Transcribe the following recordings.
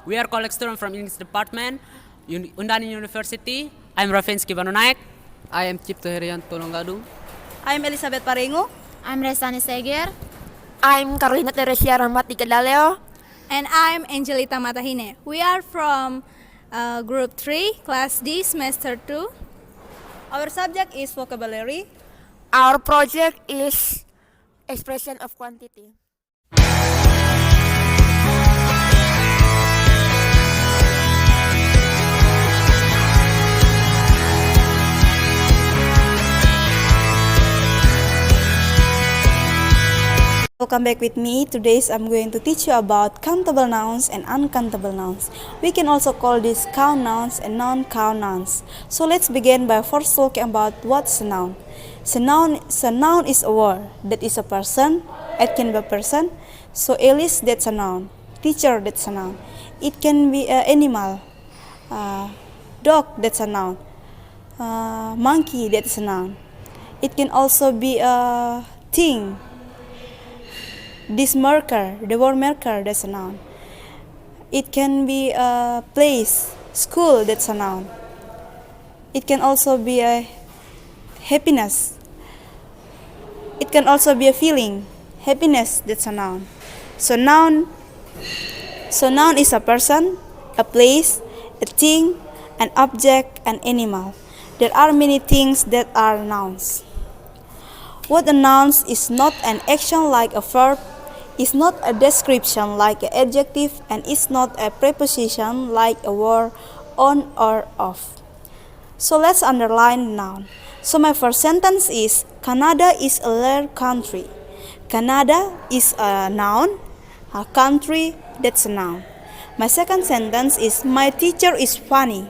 We are college students from English Department, Undani University. I'm Rafinsky Banunaik. I am Cipto Herianto Nonggadung. I'm Elizabeth Paringo. I'm Resani Seger. I'm Carolina Teresia Rahmat Ikadaleo. And I'm Angelita Matahine. We are from Group 3, Class D, Semester 2. Our subject is vocabulary. Our project is expression of quantity. Welcome back with me. Today I'm going to teach you about countable nouns and uncountable nouns. We can also call these count nouns and non-count nouns. So let's begin by first looking about what's a noun. So noun is a word that is a person. It can be a person. So Alice, that's a noun. Teacher, that's a noun. It can be an animal. Dog, that's a noun. Monkey, that's a noun. It can also be a thing. This marker, the word marker, that's a noun. It can be a place, school, that's a noun. It can also be a happiness. It can also be a feeling, happiness, that's a noun. So noun is a person, a place, a thing, an object, an animal. There are many things that are nouns. What a noun is not an action like a verb, is not a description like an adjective, and is not a preposition like a word on or off. So let's underline noun. So my first sentence is Canada is a rare country. Canada is a noun. A country, that's a noun. My second sentence is my teacher is funny.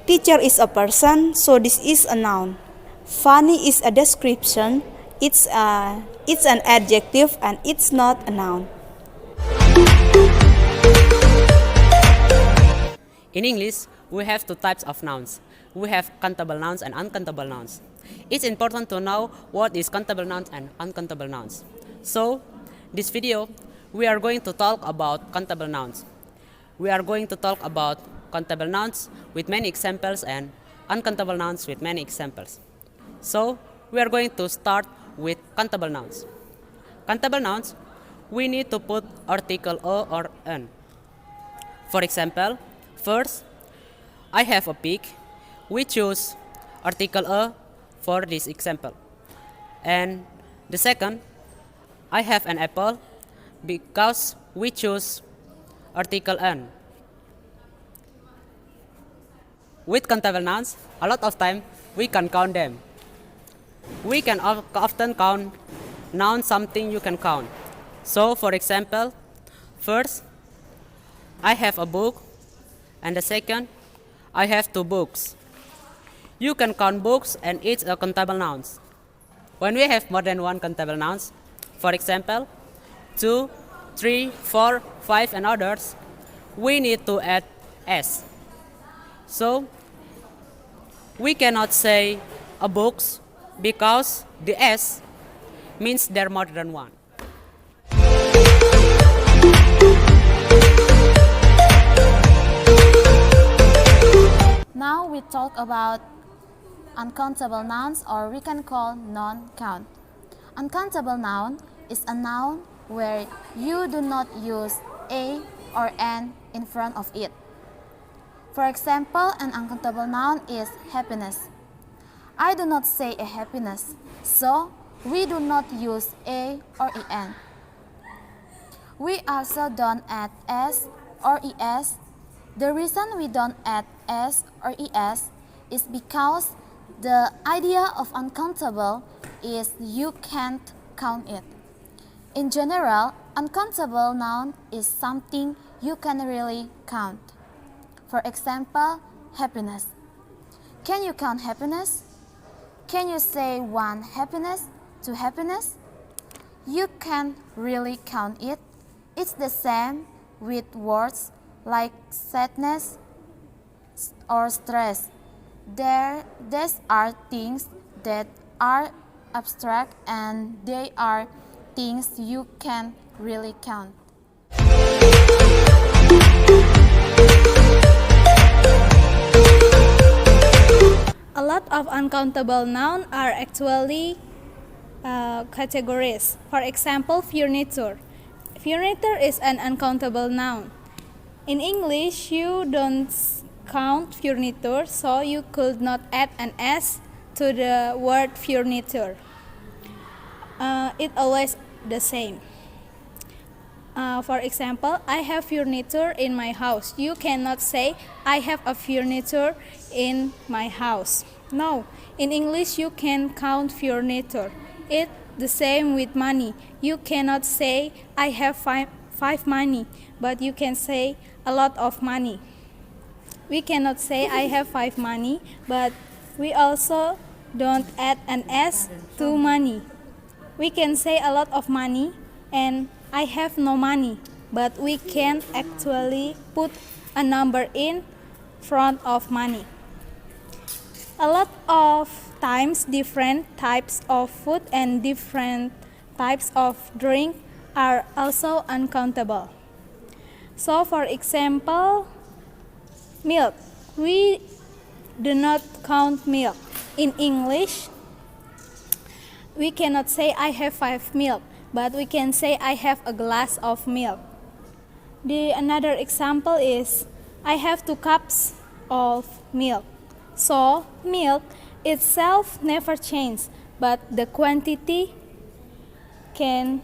Teacher is a person, so this is a noun. Funny is a description. It's an adjective and it's not a noun. In English, we have two types of nouns. We have countable nouns and uncountable nouns. It's important to know what is countable nouns and uncountable nouns. So, this video, we are going to talk about countable nouns. We are going to talk about countable nouns with many examples and uncountable nouns with many examples. So, we are going to start with countable nouns. Countable nouns, we need to put article o or n. For example, first, I have a pig. We choose article a for this example. And the second, I have an apple, because we choose article n. With countable nouns, a lot of time we can count them. We can often count noun something you can count. So, for example, first, I have a book, and the second, I have two books. You can count books and it's a countable nouns. When we have more than one countable nouns, for example, 2, 3, 4, 5 and others, we need to add s. So, we cannot say a books because the s means there are more than one. Now we talk about uncountable nouns, or we can call non-count. Uncountable noun is a noun where you do not use a or an in front of it. For example, an uncountable noun is happiness. I do not say a happiness, so we do not use a or en. We also don't add s or es. The reason we don't add s or es is because the idea of uncountable is you can't count it. In general, uncountable noun is something you can really count. For example, happiness. Can you count happiness? Can you say one happiness, two happiness? You can't really count it. It's the same with words like sadness or stress. These are things that are abstract and they are things you can really count. lot of uncountable nouns are actually categories. For example, furniture. Furniture is an uncountable noun. In English, you don't count furniture, so you could not add an S to the word furniture. It's always the same. For example, I have furniture in my house. You cannot say, I have a furniture in my house. No, in English you can count furniture. It's the same with money. You cannot say, I have five money, but you can say a lot of money. We cannot say, I have 5 money, but we also don't add an S to money. We can say a lot of money and I have no money, but we can't actually put a number in front of money. A lot of times different types of food and different types of drink are also uncountable. So for example, milk. We do not count milk. In English, we cannot say I have 5 milk, but we can say I have a glass of milk. Another example is I have 2 cups of milk. So milk itself never changes, but the quantity can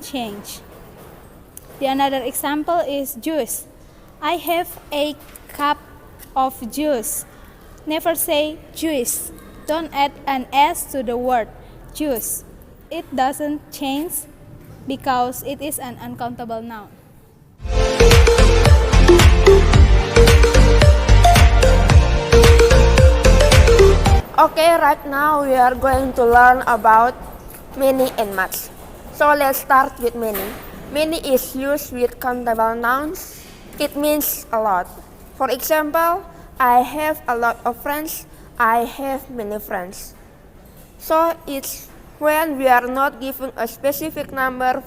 change. Another example is juice. I have 8 cups of juice. Never say juice. Don't add an S to the word juice. It doesn't change because it is an uncountable noun. Okay, right now we are going to learn about many and much. So let's start with many. Many is used with countable nouns. It means a lot. For example, I have a lot of friends. I have many friends. So it's when we are not giving a specific number.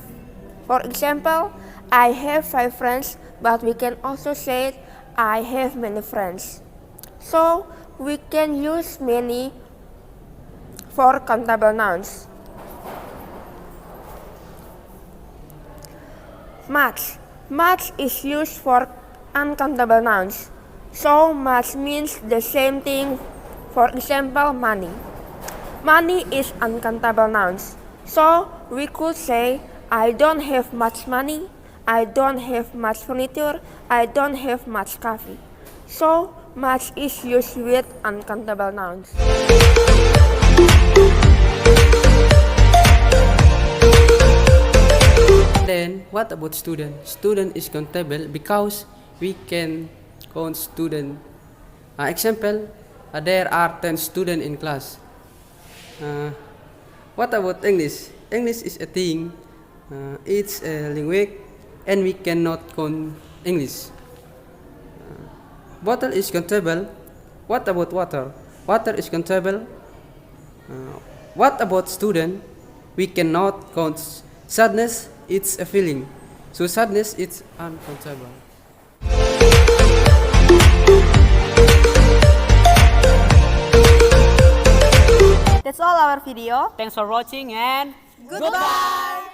For example, I have 5 friends, but we can also say I have many friends. So we can use many for countable nouns. Much. Much is used for uncountable nouns. So much means the same thing. For example, money. Money is uncountable nouns. So we could say I don't have much money, I don't have much furniture, I don't have much coffee. So much is used with uncountable nouns. Then what about student? Student is countable because we can count student. Example, there are 10 students in class. What about English? English is a thing. It's a language and we cannot count English. Bottle is countable. What about water? Water is countable. What about student? We cannot count sadness. It's a feeling. So sadness is uncountable. That's all our video. Thanks for watching and Goodbye.